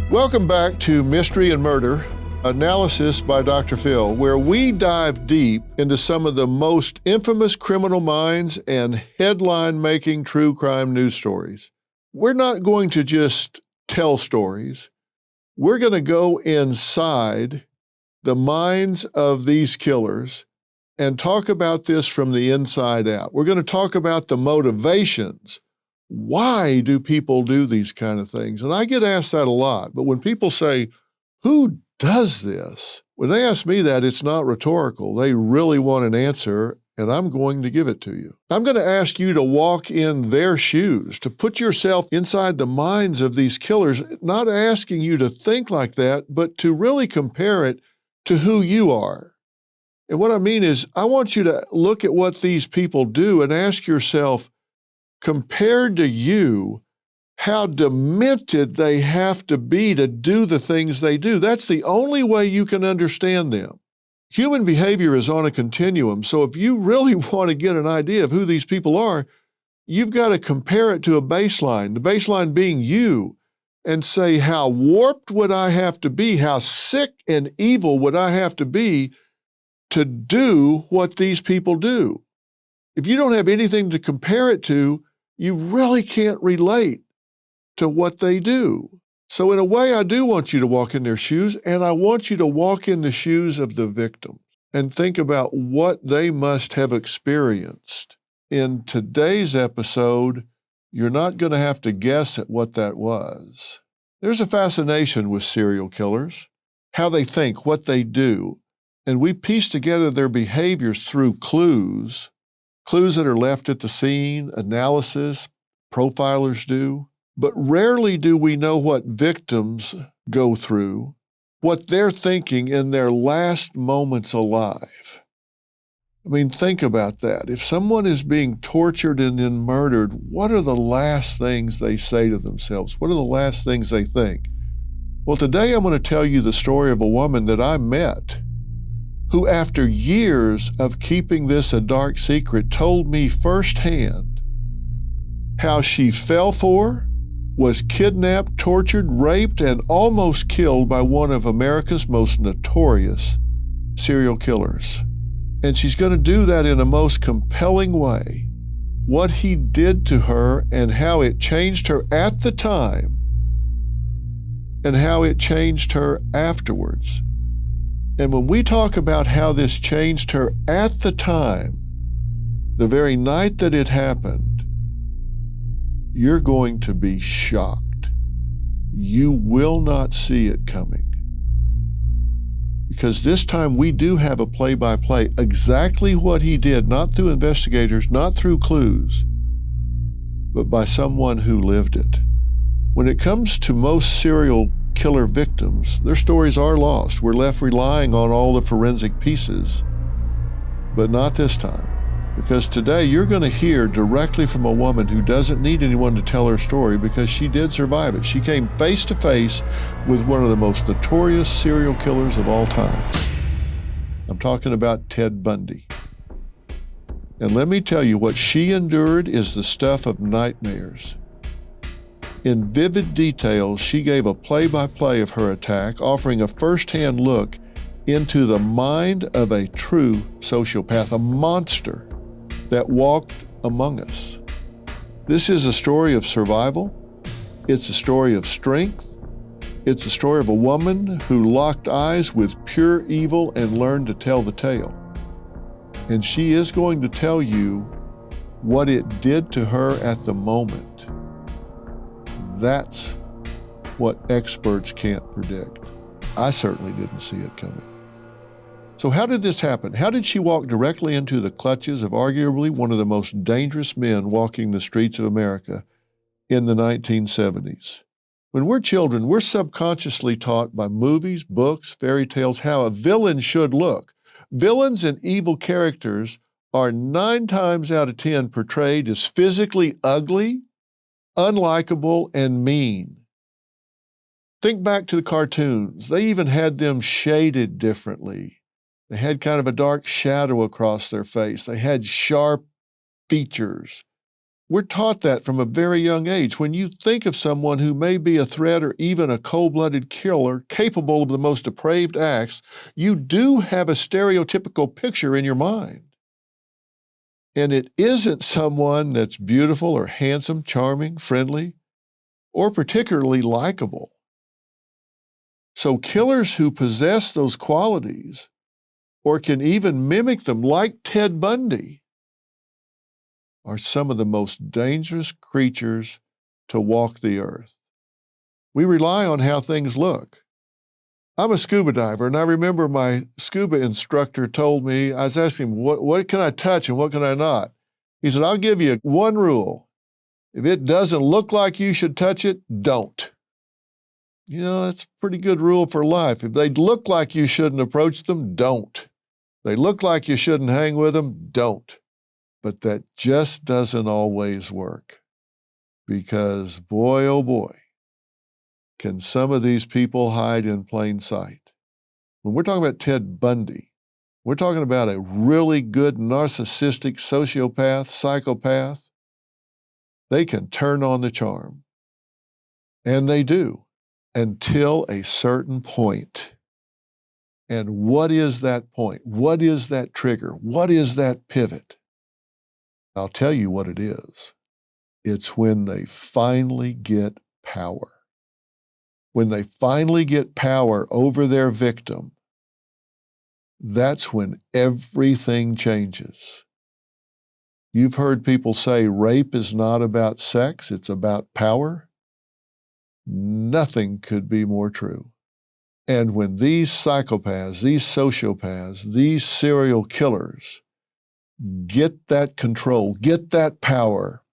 Welcome back to Mystery and Murder, Analysis by Dr. Phil, where we dive deep into some of the most infamous criminal minds and headline-making true crime news stories. We're not going to just tell stories. We're going to go inside the minds of these killers and talk about this from the inside out. We're going to talk about the motivations. Why do people do these kind of things? And I get asked that a lot, but when people say, who does this? When they ask me that, it's not rhetorical. They really want an answer, and I'm going to give it to you. I'm going to ask you to walk in their shoes, to put yourself inside the minds of these killers, not asking you to think like that, but to really compare it to who you are. And what I mean is, I want you to look at what these people do and ask yourself, compared to you, how demented they have to be to do the things they do. That's the only way you can understand them. Human behavior is on a continuum, so if you really want to get an idea of who these people are, you've got to compare it to a baseline, the baseline being you, and say, how warped would I have to be, how sick and evil would I have to be to do what these people do? If you don't have anything to compare it to, you really can't relate to what they do. So in a way, I do want you to walk in their shoes, and I want you to walk in the shoes of the victim and think about what they must have experienced. In today's episode, you're not going to have to guess at what that was. There's a fascination with serial killers, how they think, what they do, and we piece together their behaviors through clues that are left at the scene, analysis, profilers do. But rarely do we know what victims go through, what they're thinking in their last moments alive. I mean, think about that. If someone is being tortured and then murdered, what are the last things they say to themselves? What are the last things they think? Well, today I'm going to tell you the story of a woman that I met who, after years of keeping this a dark secret, told me firsthand how she fell for, was kidnapped, tortured, raped, and almost killed by one of America's most notorious serial killers. And she's going to do that in a most compelling way. What he did to her and how it changed her at the time and how it changed her afterwards. And when we talk about how this changed her at the time, the very night that it happened, you're going to be shocked. You will not see it coming. Because this time we do have a play-by-play, exactly what he did, not through investigators, not through clues, but by someone who lived it. When it comes to most serial killer victims, their stories are lost. We're left relying on all the forensic pieces, but not this time. Because today you're going to hear directly from a woman who doesn't need anyone to tell her story because she did survive it. She came face to face with one of the most notorious serial killers of all time. I'm talking about Ted Bundy. And let me tell you, what she endured is the stuff of nightmares. In vivid detail, she gave a play-by-play of her attack, offering a first-hand look into the mind of a true sociopath, a monster that walked among us. This is a story of survival. It's a story of strength. It's a story of a woman who locked eyes with pure evil and learned to tell the tale. And she is going to tell you what it did to her at the moment. That's what experts can't predict. I certainly didn't see it coming. So how did this happen? How did she walk directly into the clutches of arguably one of the most dangerous men walking the streets of America in the 1970s? When we're children, we're subconsciously taught by movies, books, fairy tales how a villain should look. Villains and evil characters are 9 times out of 10 portrayed as physically ugly, unlikable, and mean. Think back to the cartoons. They even had them shaded differently. They had kind of a dark shadow across their face. They had sharp features. We're taught that from a very young age. When you think of someone who may be a threat or even a cold-blooded killer capable of the most depraved acts, you do have a stereotypical picture in your mind. And it isn't someone that's beautiful or handsome, charming, friendly, or particularly likable. So killers who possess those qualities or can even mimic them, like Ted Bundy, are some of the most dangerous creatures to walk the earth. We rely on how things look. I'm a scuba diver, and I remember my scuba instructor told me, I was asking him, what can I touch and what can I not? He said, I'll give you one rule. If it doesn't look like you should touch it, don't. You know, that's a pretty good rule for life. If they look like you shouldn't approach them, don't. They look like you shouldn't hang with them, don't. But that just doesn't always work, because boy, oh boy, can some of these people hide in plain sight. When we're talking about Ted Bundy, we're talking about a really good narcissistic sociopath, psychopath. They can turn on the charm, and they do, until a certain point. And what is that point? What is that trigger? What is that pivot? I'll tell you what it is. It's when they finally get power. When they finally get power over their victim, that's when everything changes. You've heard people say rape is not about sex, it's about power. Nothing could be more true. And when these psychopaths, these sociopaths, these serial killers get that control, get that power,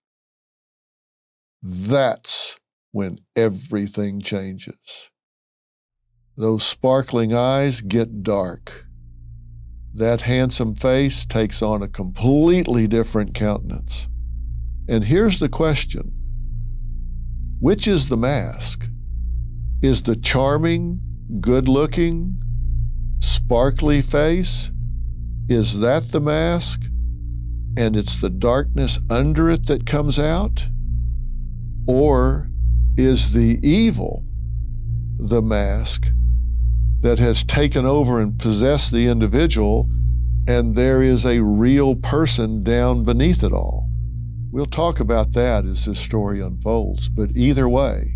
that's when everything changes. Those sparkling eyes get dark. That handsome face takes on a completely different countenance. And here's the question. Which is the mask? Is the charming, good-looking, sparkly face, is that the mask? And it's the darkness under it that comes out? Or is the evil the mask that has taken over and possessed the individual, and there is a real person down beneath it all? We'll talk about that as this story unfolds, but either way,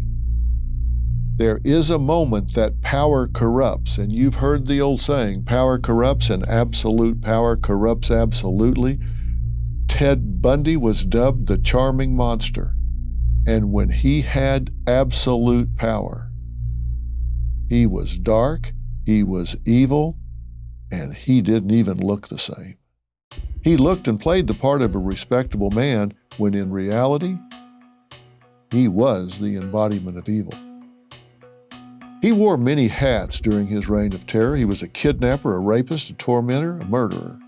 there is a moment that power corrupts, and you've heard the old saying, power corrupts and absolute power corrupts absolutely. Ted Bundy was dubbed the charming monster, and when he had absolute power, he was dark, he was evil, and he didn't even look the same. He looked and played the part of a respectable man when in reality, he was the embodiment of evil. He wore many hats during his reign of terror. He was a kidnapper, a rapist, a tormentor, a murderer.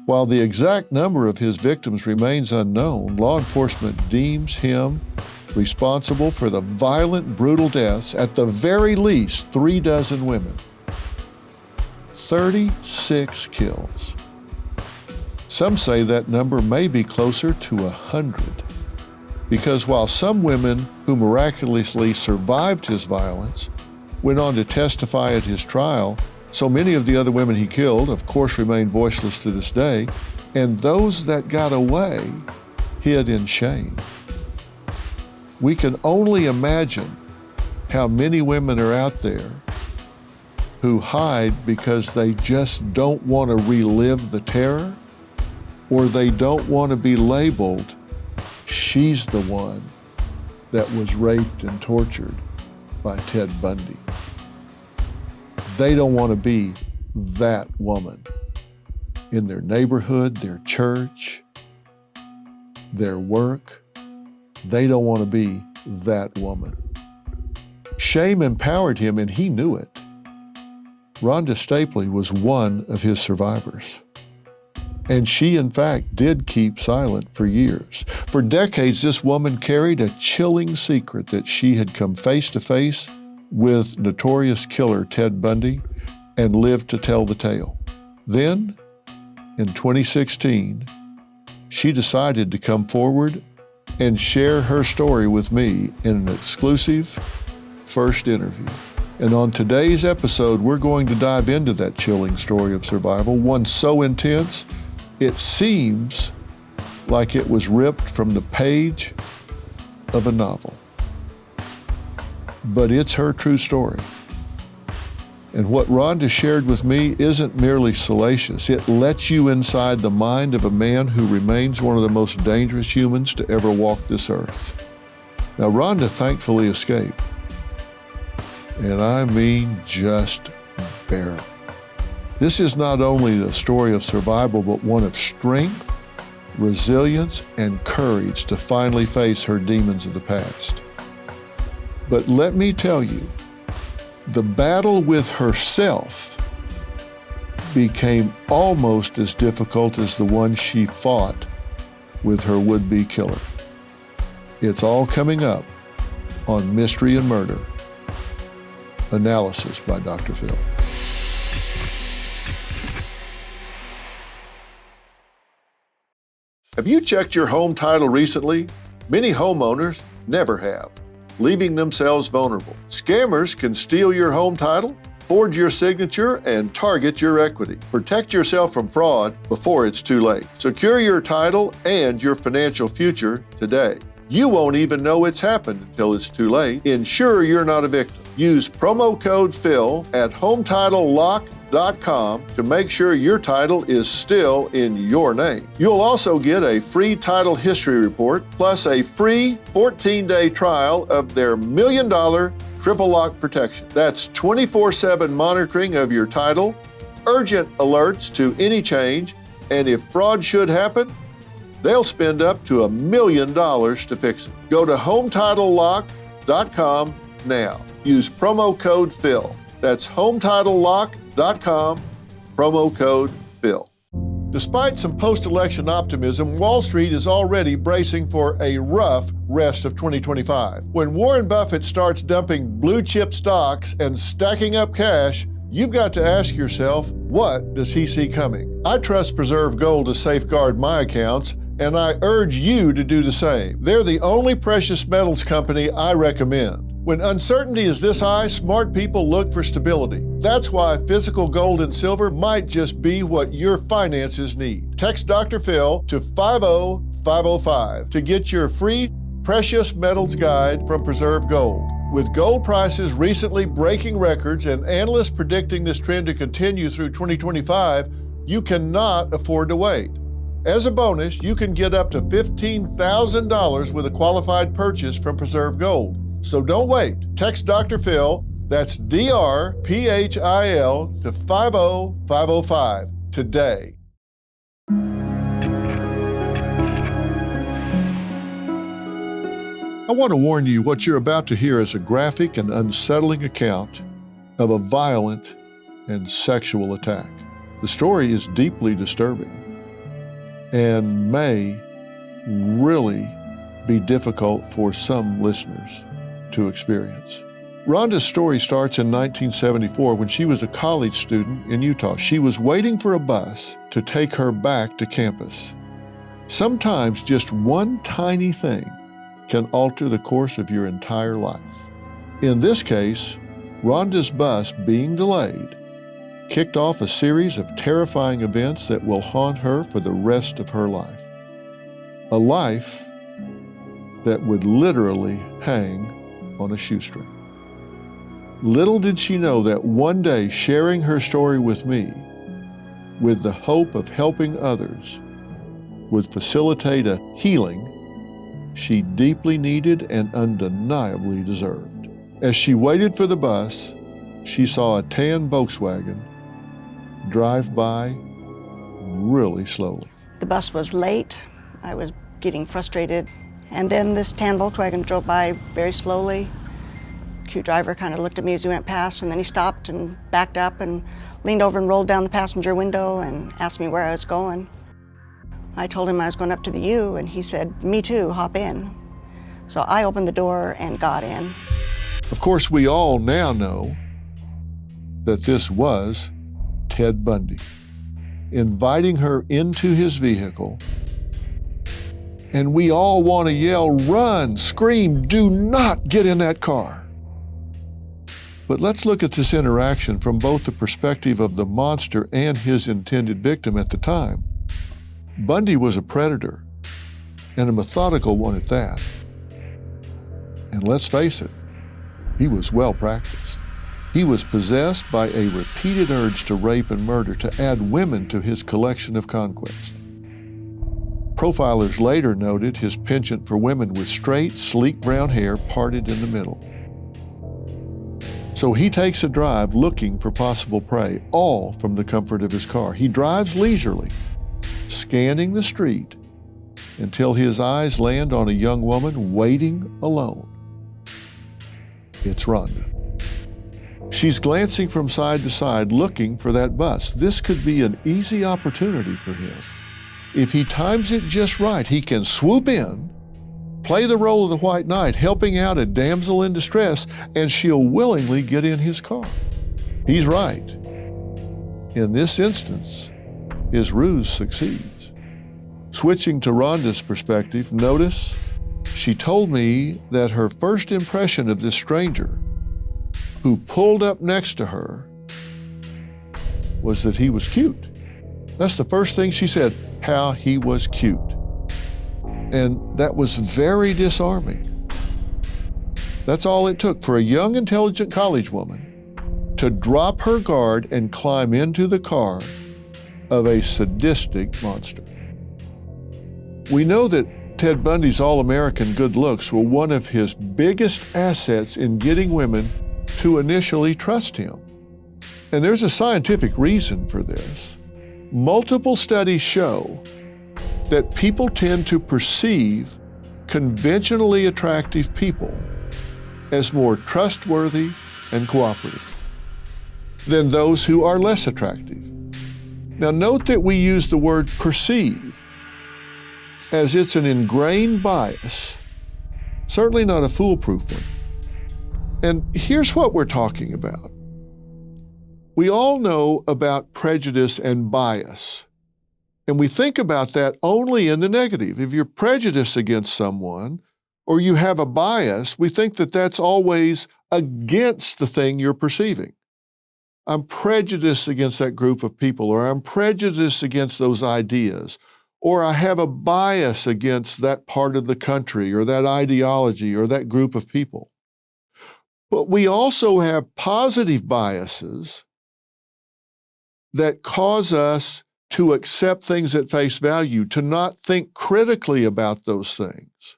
While the exact number of his victims remains unknown, law enforcement deems him responsible for the violent, brutal deaths, at the very least 36 women. 36 kills. Some say that number may be closer to 100, because while some women who miraculously survived his violence went on to testify at his trial, so many of the other women he killed, of course, remain voiceless to this day, and those that got away hid in shame. We can only imagine how many women are out there who hide because they just don't want to relive the terror, or they don't want to be labeled, she's the one that was raped and tortured by Ted Bundy. They don't want to be that woman in their neighborhood, their church, their work. They don't want to be that woman. Shame empowered him, and he knew it. Rhonda Stapley was one of his survivors. And she, in fact, did keep silent for years. For decades, this woman carried a chilling secret that she had come face to face with notorious killer Ted Bundy and lived to tell the tale. Then, in 2016, she decided to come forward and share her story with me in an exclusive first interview. And on today's episode, we're going to dive into that chilling story of survival, one so intense, it seems like it was ripped from the page of a novel. But it's her true story. And what Rhonda shared with me isn't merely salacious. It lets you inside the mind of a man who remains one of the most dangerous humans to ever walk this earth. Now, Rhonda thankfully escaped. And I mean just barely. This is not only the story of survival, but one of strength, resilience, and courage to finally face her demons of the past. But let me tell you, the battle with herself became almost as difficult as the one she fought with her would-be killer. It's all coming up on Mystery and Murder. Analysis by Dr. Phil. Have you checked your home title recently? Many homeowners never have, leaving themselves vulnerable. Scammers can steal your home title, forge your signature, and target your equity. Protect yourself from fraud before it's too late. Secure your title and your financial future today. You won't even know it's happened until it's too late. Ensure you're not a victim. Use promo code PHIL at HometitleLock.com to make sure your title is still in your name. You'll also get a free title history report, plus a free 14-day trial of their $1 million triple lock protection. That's 24/7 monitoring of your title, urgent alerts to any change, and if fraud should happen, they'll spend up to $1 million to fix it. Go to HometitleLock.com now. Use promo code PHIL. That's HometitleLock.com, promo code PHIL. Despite some post-election optimism, Wall Street is already bracing for a rough rest of 2025. When Warren Buffett starts dumping blue chip stocks and stacking up cash, you've got to ask yourself, what does he see coming? I trust Preserve Gold to safeguard my accounts, and I urge you to do the same. They're the only precious metals company I recommend. When uncertainty is this high, smart people look for stability. That's why physical gold and silver might just be what your finances need. Text Dr. Phil to 50505 to get your free precious metals guide from Preserve Gold. With gold prices recently breaking records and analysts predicting this trend to continue through 2025, you cannot afford to wait. As a bonus, you can get up to $15,000 with a qualified purchase from Preserve Gold. So don't wait. Text Dr. Phil, that's DRPHIL, to 50505 today. I want to warn you, what you're about to hear is a graphic and unsettling account of a violent and sexual attack. The story is deeply disturbing and may really be difficult for some listeners to experience. Rhonda's story starts in 1974 when she was a college student in Utah. She was waiting for a bus to take her back to campus. Sometimes just one tiny thing can alter the course of your entire life. In this case, Rhonda's bus being delayed kicked off a series of terrifying events that will haunt her for the rest of her life. A life that would literally hang on a shoestring. Little did she know that one day, sharing her story with me, with the hope of helping others, would facilitate a healing she deeply needed and undeniably deserved. As she waited for the bus, she saw a tan Volkswagen drive by really slowly. The bus was late. I was getting frustrated. And then this tan Volkswagen drove by very slowly. Cute driver kind of looked at me as he went past, and then he stopped and backed up and leaned over and rolled down the passenger window and asked me where I was going. I told him I was going up to the U, and he said, "Me too, hop in." So I opened the door and got in. Of course, we all now know that this was Ted Bundy, inviting her into his vehicle And we all want to yell, run, scream, do not get in that car. But let's look at this interaction from both the perspective of the monster and his intended victim at the time. Bundy was a predator, and a methodical one at that. And let's face it, he was well practiced. He was possessed by a repeated urge to rape and murder, to add women to his collection of conquest. Profilers later noted his penchant for women with straight, sleek brown hair parted in the middle. So he takes a drive looking for possible prey, all from the comfort of his car. He drives leisurely, scanning the street until his eyes land on a young woman waiting alone. It's Rhonda. She's glancing from side to side looking for that bus. This could be an easy opportunity for him. If he times it just right, he can swoop in, play the role of the White Knight, helping out a damsel in distress, and she'll willingly get in his car. He's right. In this instance, his ruse succeeds. Switching to Rhonda's perspective, notice she told me that her first impression of this stranger who pulled up next to her was that he was cute. That's the first thing she said, how he was cute. And that was very disarming. That's all it took for a young, intelligent college woman to drop her guard and climb into the car of a sadistic monster. We know that Ted Bundy's all-American good looks were one of his biggest assets in getting women to initially trust him. And there's a scientific reason for this. Multiple studies show that people tend to perceive conventionally attractive people as more trustworthy and cooperative than those who are less attractive. Now note that we use the word perceive as it's an ingrained bias, certainly not a foolproof one. And here's what we're talking about. We all know about prejudice and bias, and we think about that only in the negative. If you're prejudiced against someone or you have a bias, we think that that's always against the thing you're perceiving. I'm prejudiced against that group of people, or I'm prejudiced against those ideas, or I have a bias against that part of the country or that ideology or that group of people. But we also have positive biases that cause us to accept things at face value, to not think critically about those things.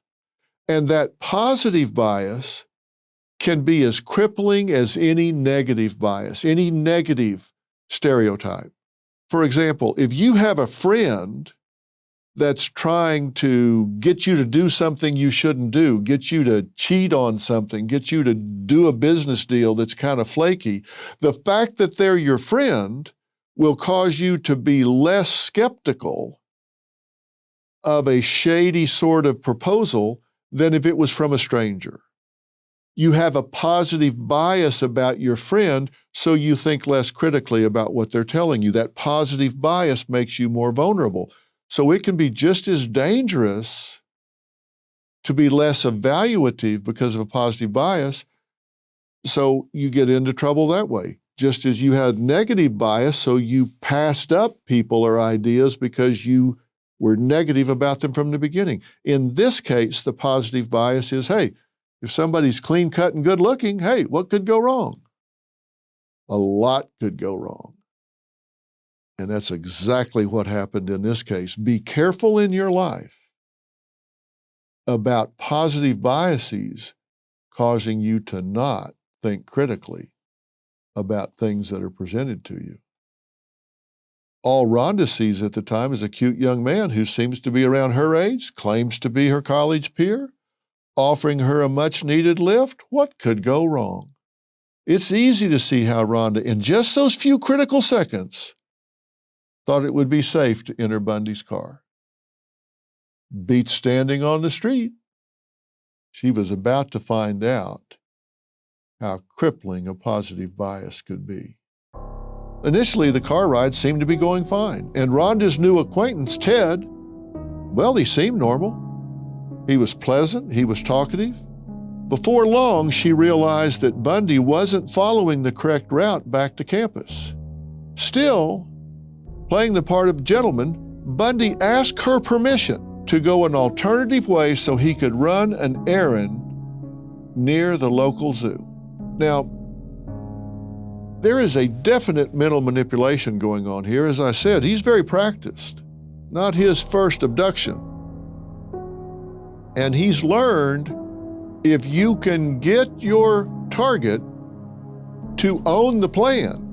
And that positive bias can be as crippling as any negative bias, any negative stereotype. For example, if you have a friend that's trying to get you to do something you shouldn't do, get you to cheat on something, get you to do a business deal that's kind of flaky, the fact that they're your friend will cause you to be less skeptical of a shady sort of proposal than if it was from a stranger. You have a positive bias about your friend, so you think less critically about what they're telling you. That positive bias makes you more vulnerable. So it can be just as dangerous to be less evaluative because of a positive bias, so you get into trouble that way. Just as you had negative bias, so you passed up people or ideas because you were negative about them from the beginning. In this case, the positive bias is, hey, if somebody's clean-cut and good-looking, hey, what could go wrong? A lot could go wrong. And that's exactly what happened in this case. Be careful in your life about positive biases causing you to not think critically about things that are presented to you. All Rhonda sees at the time is a cute young man who seems to be around her age, claims to be her college peer, offering her a much-needed lift. What could go wrong? It's easy to see how Rhonda, in just those few critical seconds, thought it would be safe to enter Bundy's car. Beats standing on the street. She was about to find out how crippling a positive bias could be. Initially, the car ride seemed to be going fine, and Rhonda's new acquaintance, Ted, well, he seemed normal. He was pleasant, he was talkative. Before long, she realized that Bundy wasn't following the correct route back to campus. Still, playing the part of gentleman, Bundy asked her permission to go an alternative way so he could run an errand near the local zoo. Now, there is a definite mental manipulation going on here. As I said, he's very practiced. Not his first abduction. And he's learned if you can get your target to own the plan,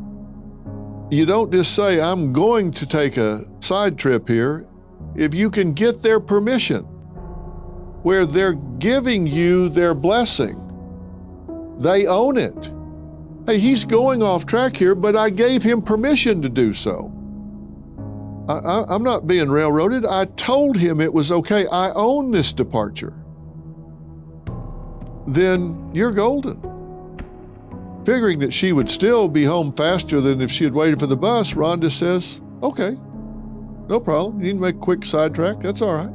you don't just say, I'm going to take a side trip here. If you can get their permission, where they're giving you their blessing, they own it. Hey, he's going off track here, but I gave him permission to do so. I'm not being railroaded. I told him it was okay. I own this departure. Then you're golden. Figuring that she would still be home faster than if she had waited for the bus, Rhonda says, okay, no problem. You need to make a quick sidetrack. That's all right.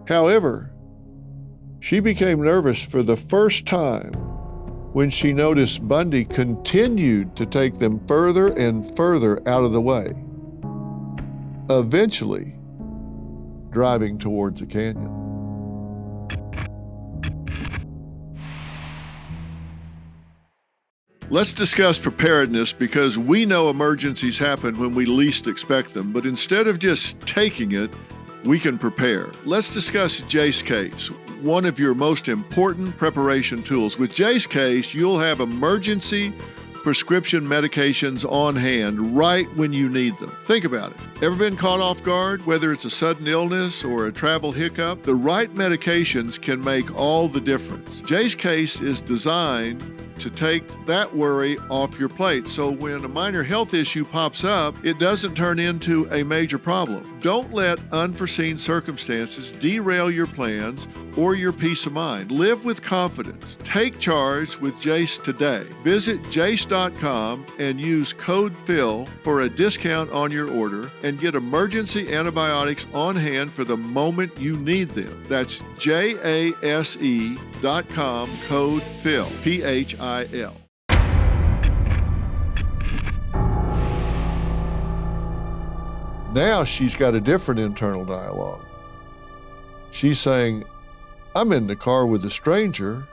However, she became nervous for the first time when she noticed Bundy continued to take them further and further out of the way, eventually driving towards a canyon. Let's discuss preparedness, because we know emergencies happen when we least expect them, but instead of just taking it, we can prepare. Let's discuss Jace Case, one of your most important preparation tools. With Jace Case, you'll have emergency prescription medications on hand right when you need them. Think about it. Ever been caught off guard? Whether it's a sudden illness or a travel hiccup, the right medications can make all the difference. Jace Case is designed to take that worry off your plate, so when a minor health issue pops up, it doesn't turn into a major problem. Don't let unforeseen circumstances derail your plans or your peace of mind. Live with confidence. Take charge with Jace today. Visit jace.com and use code PHIL for a discount on your order and get emergency antibiotics on hand for the moment you need them. That's JASE.com, code PHIL, PHIL. Now she's got a different internal dialogue. She's saying, I'm in the car with a stranger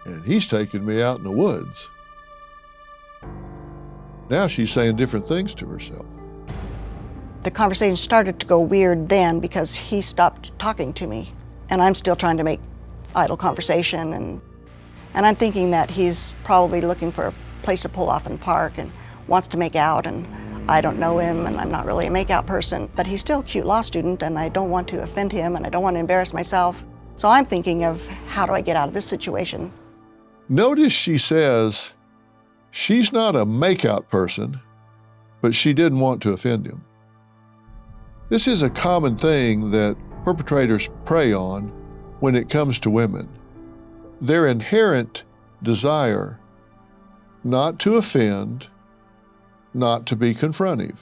and he's taking me out in the woods. Now she's saying different things to herself. The conversation started to go weird then because he stopped talking to me, and I'm still trying to make idle conversation, and I'm thinking that he's probably looking for a place to pull off and park and wants to make out, and I don't know him and I'm not really a make-out person, but he's still a cute law student and I don't want to offend him and I don't want to embarrass myself. So I'm thinking of, how do I get out of this situation? Notice she says she's not a make-out person, but she didn't want to offend him. This is a common thing that perpetrators prey on when it comes to women. Their inherent desire not to offend, not to be confrontive.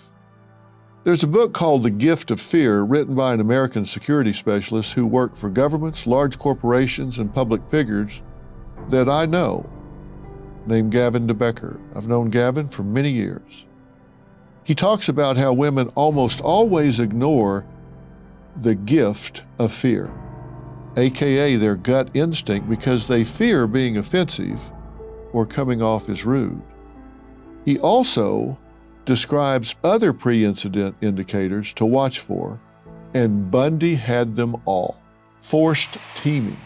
There's a book called The Gift of Fear, written by an American security specialist who worked for governments, large corporations, and public figures that I know, named Gavin DeBecker. I've known Gavin for many years. He talks about how women almost always ignore the gift of fear, aka their gut instinct, because they fear being offensive or coming off as rude. He also describes other pre-incident indicators to watch for, and Bundy had them all. Forced teaming.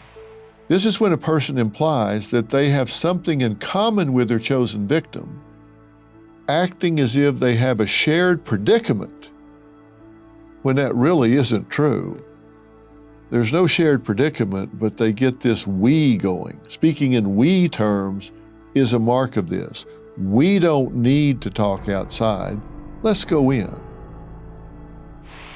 This is when a person implies that they have something in common with their chosen victim, acting as if they have a shared predicament, when that really isn't true. There's no shared predicament, but they get this we going. Speaking in we terms is a mark of this. We don't need to talk outside. Let's go in.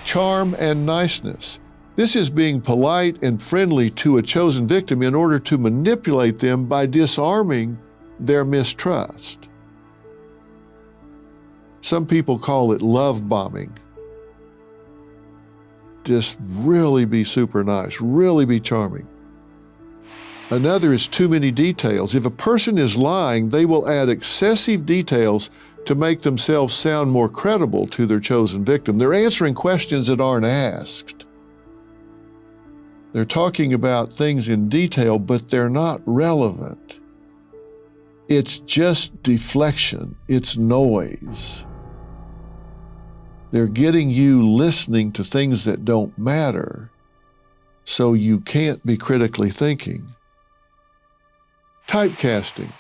Charm and niceness. This is being polite and friendly to a chosen victim in order to manipulate them by disarming their mistrust. Some people call it love bombing. just really be super nice, really be charming. Another is too many details. If a person is lying, they will add excessive details to make themselves sound more credible to their chosen victim. They're answering questions that aren't asked. They're talking about things in detail, but they're not relevant. It's just deflection. It's noise. They're getting you listening to things that don't matter, so you can't be critically thinking. Typecasting.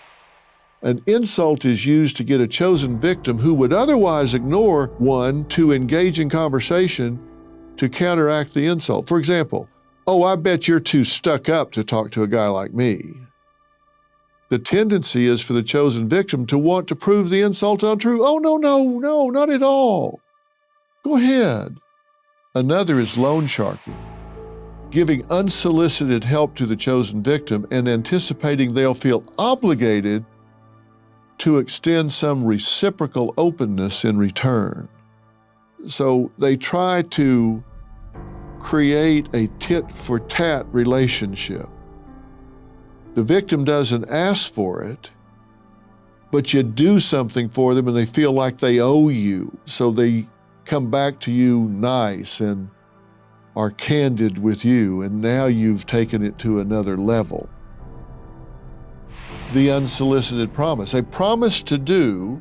An insult is used to get a chosen victim who would otherwise ignore one to engage in conversation to counteract the insult. For example, "Oh, I bet you're too stuck up to talk to a guy like me." The tendency is for the chosen victim to want to prove the insult untrue. "Oh, no, not at all. Go ahead." Another is loan sharking, giving unsolicited help to the chosen victim and anticipating they'll feel obligated to extend some reciprocal openness in return. So they try to create a tit-for-tat relationship. The victim doesn't ask for it, but you do something for them and they feel like they owe you, so they come back to you nice and are candid with you, and now you've taken it to another level. The unsolicited promise, a promise to do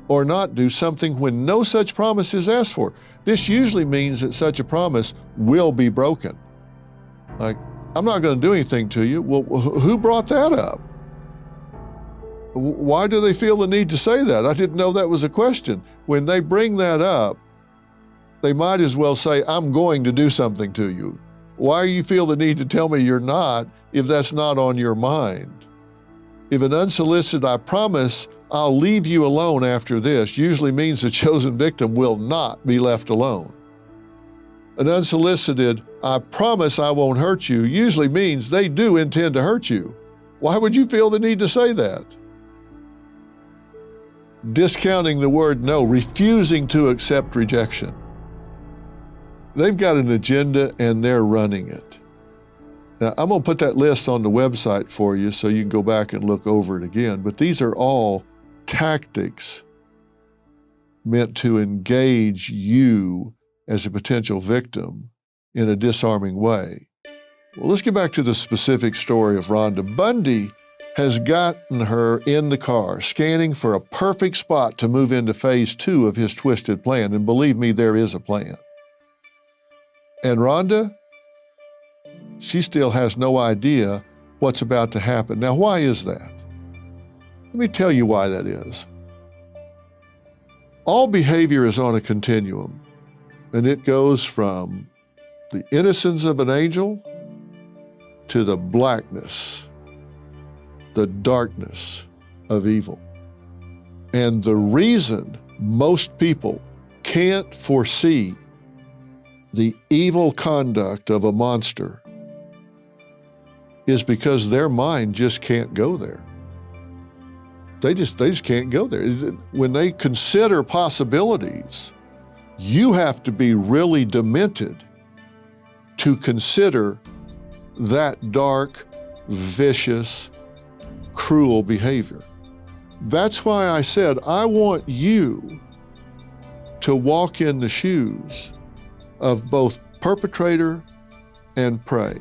or not do something when no such promise is asked for. This usually means that such a promise will be broken. Like, "I'm not going to do anything to you." Well, who brought that up? Why do they feel the need to say that? I didn't know that was a question. When they bring that up, they might as well say, "I'm going to do something to you." Why do you feel the need to tell me you're not if that's not on your mind? If an unsolicited "I promise I'll leave you alone after this" usually means the chosen victim will not be left alone. An unsolicited "I promise I won't hurt you" usually means they do intend to hurt you. Why would you feel the need to say that? Discounting the word no, refusing to accept rejection. They've got an agenda and they're running it. Now, I'm going to put that list on the website for you so you can go back and look over it again, but these are all tactics meant to engage you as a potential victim in a disarming way. Well, let's get back to the specific story of Rhonda. Bundy has gotten her in the car, scanning for a perfect spot to move into phase 2 of his twisted plan. And believe me, there is a plan. And Rhonda, she still has no idea what's about to happen. Now, why is that? Let me tell you why that is. All behavior is on a continuum, and it goes from the innocence of an angel to the blackness, the darkness of evil. And the reason most people can't foresee the evil conduct of a monster is because their mind just can't go there. They just can't go there. When they consider possibilities, you have to be really demented to consider that dark, vicious, cruel behavior. That's why I said I want you to walk in the shoes of both perpetrator and prey,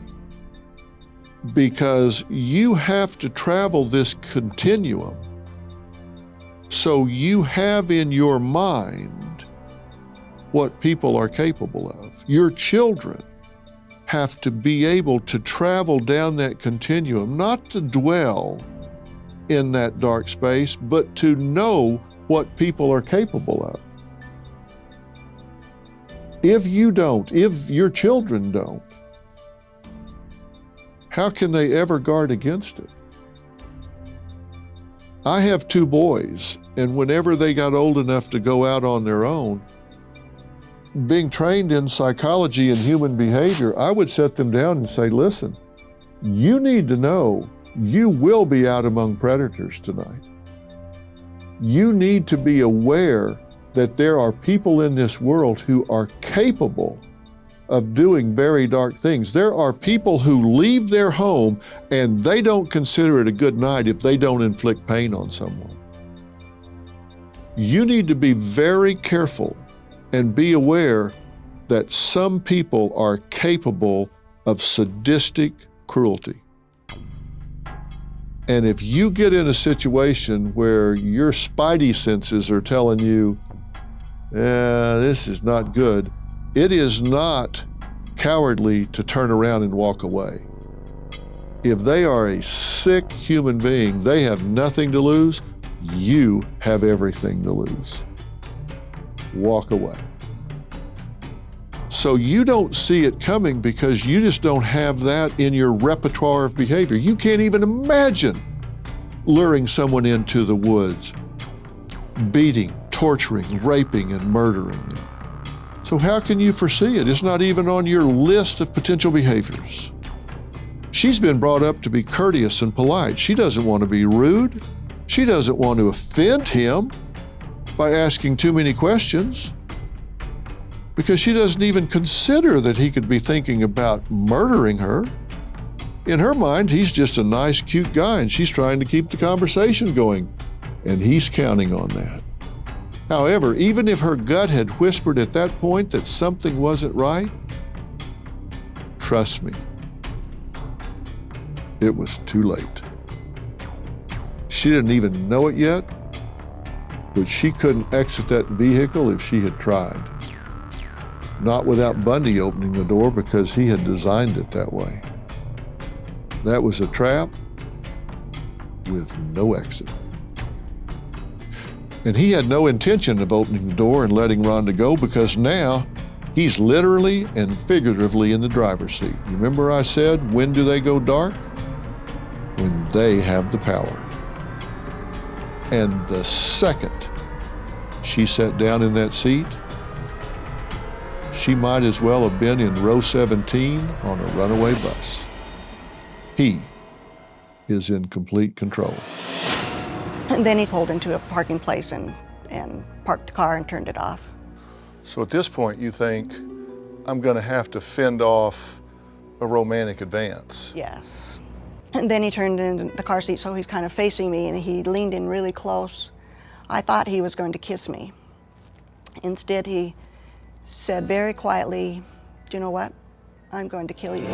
because you have to travel this continuum so you have in your mind what people are capable of. Your children have to be able to travel down that continuum, not to dwell in that dark space, but to know what people are capable of. If you don't, if your children don't, how can they ever guard against it? I have 2 boys, and whenever they got old enough to go out on their own, being trained in psychology and human behavior, I would set them down and say, listen, you need to know you will be out among predators tonight. You need to be aware that there are people in this world who are capable of doing very dark things. There are people who leave their home and they don't consider it a good night if they don't inflict pain on someone. You need to be very careful and be aware that some people are capable of sadistic cruelty. And if you get in a situation where your spidey senses are telling you, this is not good, it is not cowardly to turn around and walk away. If they are a sick human being, they have nothing to lose, you have everything to lose. Walk away. So you don't see it coming because you just don't have that in your repertoire of behavior. You can't even imagine luring someone into the woods, beating, torturing, raping, and murdering them. So how can you foresee it? It's not even on your list of potential behaviors. She's been brought up to be courteous and polite. She doesn't want to be rude. She doesn't want to offend him by asking too many questions, because she doesn't even consider that he could be thinking about murdering her. In her mind, he's just a nice, cute guy, and she's trying to keep the conversation going, and he's counting on that. However, even if her gut had whispered at that point that something wasn't right, trust me, it was too late. She didn't even know it yet, but she couldn't exit that vehicle if she had tried. Not without Bundy opening the door, because he had designed it that way. That was a trap with no exit. And he had no intention of opening the door and letting Rhonda go, because now he's literally and figuratively in the driver's seat. You remember I said, when do they go dark? When they have the power. And the second she sat down in that seat, she might as well have been in row 17 on a runaway bus. He is in complete control. And then he pulled into a parking place and parked the car and turned it off. So at this point, you think, I'm going to have to fend off a romantic advance. Yes. And then he turned into the car seat, so he's kind of facing me, and he leaned in really close. I thought he was going to kiss me. Instead, he said very quietly, "Do you know what? I'm going to kill you."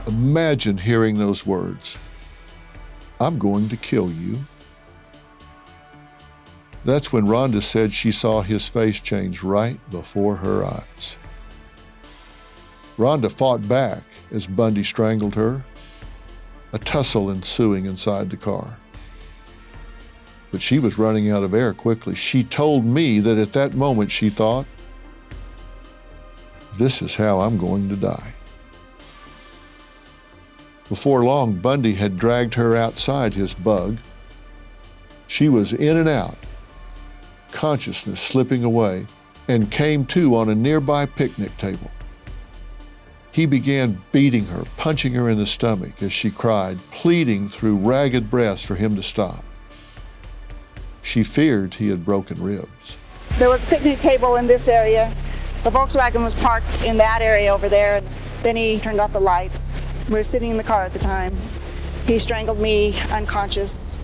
Imagine hearing those words. I'm going to kill you. That's when Rhonda said she saw his face change right before her eyes. Rhonda fought back as Bundy strangled her, a tussle ensuing inside the car. But she was running out of air quickly. She told me that at that moment she thought, this is how I'm going to die. Before long, Bundy had dragged her outside his bug. She was in and out, consciousness slipping away, and came to on a nearby picnic table. He began beating her, punching her in the stomach as she cried, pleading through ragged breaths for him to stop. She feared he had broken ribs. There was a picnic table in this area. The Volkswagen was parked in that area over there. Then he turned off the lights. We were sitting in the car at the time. He strangled me unconscious.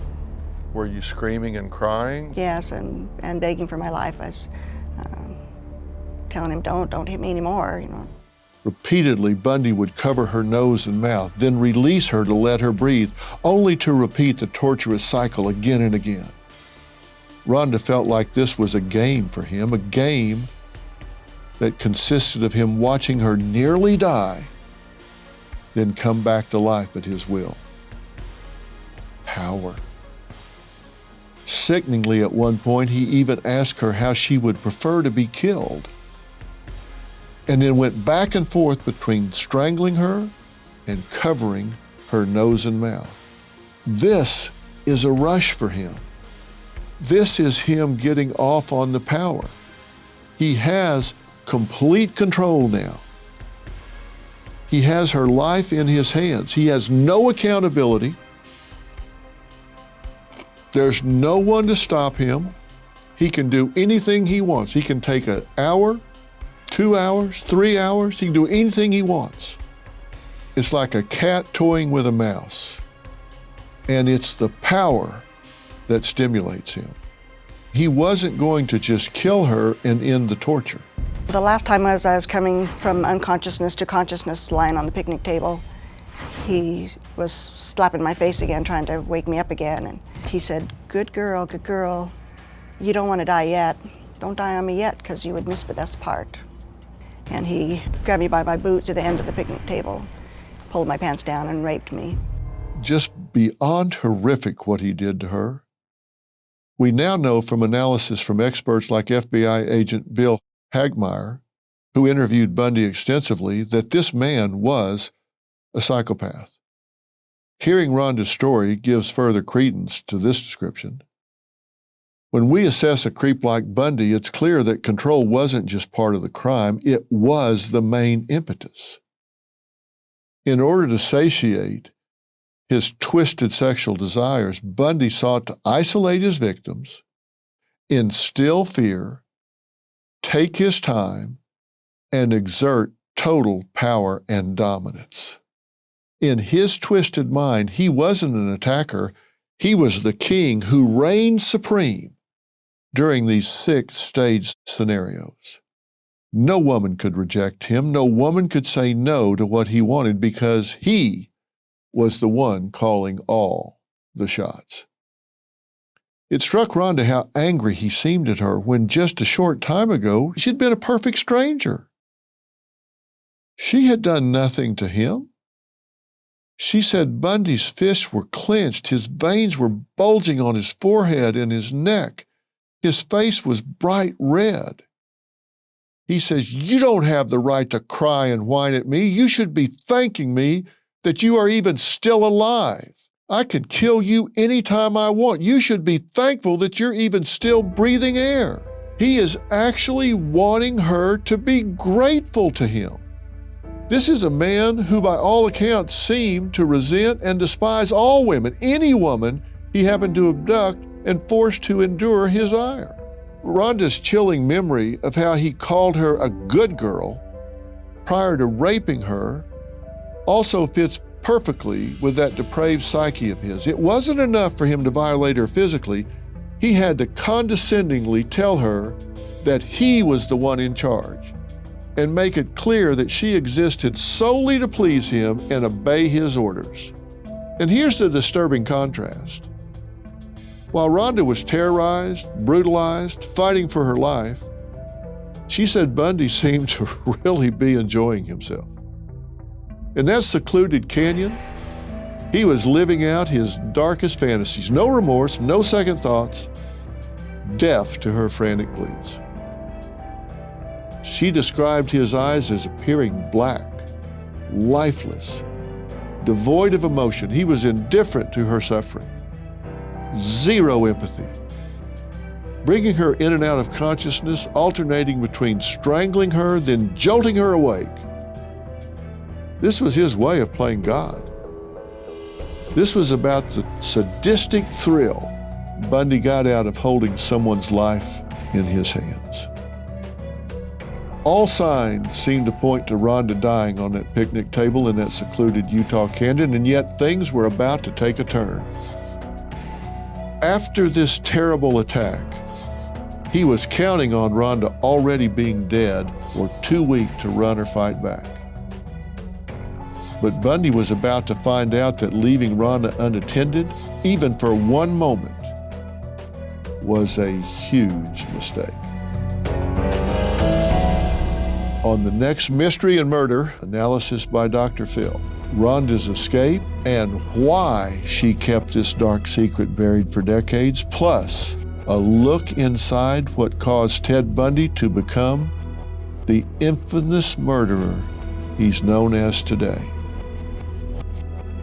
Were you screaming and crying? Yes, and begging for my life. I was telling him, don't hit me anymore, you know. Repeatedly, Bundy would cover her nose and mouth, then release her to let her breathe, only to repeat the torturous cycle again and again. Rhonda felt like this was a game for him, a game that consisted of him watching her nearly die, then come back to life at his will. Power. Sickeningly, at one point, he even asked her how she would prefer to be killed, and then went back and forth between strangling her and covering her nose and mouth. This is a rush for him. This is him getting off on the power. He has complete control now. He has her life in his hands. He has no accountability. There's no one to stop him. He can do anything he wants. He can take an hour, 2 hours, 3 hours. He can do anything he wants. It's like a cat toying with a mouse. And it's the power that stimulates him. He wasn't going to just kill her and end the torture. The last time I was coming from unconsciousness to consciousness, lying on the picnic table, he was slapping my face again, trying to wake me up again. And he said, good girl, you don't want to die yet. Don't die on me yet, because you would miss the best part. And he grabbed me by my boot to the end of the picnic table, pulled my pants down and raped me. Just beyond horrific what he did to her. We now know from analysis from experts like FBI agent Bill Hagmeyer, who interviewed Bundy extensively, that this man was a psychopath. Hearing Rhonda's story gives further credence to this description. When we assess a creep like Bundy, it's clear that control wasn't just part of the crime, it was the main impetus. In order to satiate his twisted sexual desires, Bundy sought to isolate his victims, instill fear, take his time, and exert total power and dominance. In his twisted mind, he wasn't an attacker, he was the king who reigned supreme during these 6-stage scenarios. No woman could reject him, no woman could say no to what he wanted, because he was the one calling all the shots. It struck Rhonda how angry he seemed at her when just a short time ago she'd been a perfect stranger. She had done nothing to him. She said Bundy's fists were clenched, his veins were bulging on his forehead and his neck. His face was bright red. He says, you don't have the right to cry and whine at me. You should be thanking me that you are even still alive. I can kill you anytime I want. You should be thankful that you're even still breathing air. He is actually wanting her to be grateful to him. This is a man who by all accounts seemed to resent and despise all women, any woman he happened to abduct and force to endure his ire. Rhonda's chilling memory of how he called her a good girl prior to raping her also fits perfectly with that depraved psyche of his. It wasn't enough for him to violate her physically. He had to condescendingly tell her that he was the one in charge and make it clear that she existed solely to please him and obey his orders. And here's the disturbing contrast. While Rhonda was terrorized, brutalized, fighting for her life, she said Bundy seemed to really be enjoying himself. In that secluded canyon, he was living out his darkest fantasies, no remorse, no second thoughts, deaf to her frantic pleas. She described his eyes as appearing black, lifeless, devoid of emotion. He was indifferent to her suffering. Zero empathy, bringing her in and out of consciousness, alternating between strangling her, then jolting her awake. This was his way of playing God. This was about the sadistic thrill Bundy got out of holding someone's life in his hands. All signs seemed to point to Rhonda dying on that picnic table in that secluded Utah canyon, and yet things were about to take a turn. After this terrible attack, he was counting on Rhonda already being dead or too weak to run or fight back. But Bundy was about to find out that leaving Rhonda unattended, even for one moment, was a huge mistake. On the next Mystery and Murder, analysis by Dr. Phil, Rhonda's escape and why she kept this dark secret buried for decades, plus a look inside what caused Ted Bundy to become the infamous murderer he's known as today.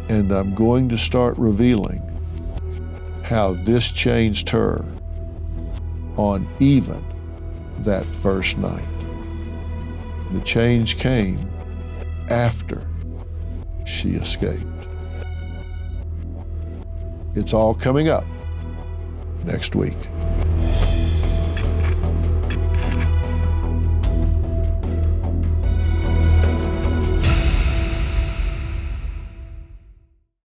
And I'm going to start revealing how this changed her on even that first night. The change came after she escaped. It's all coming up next week.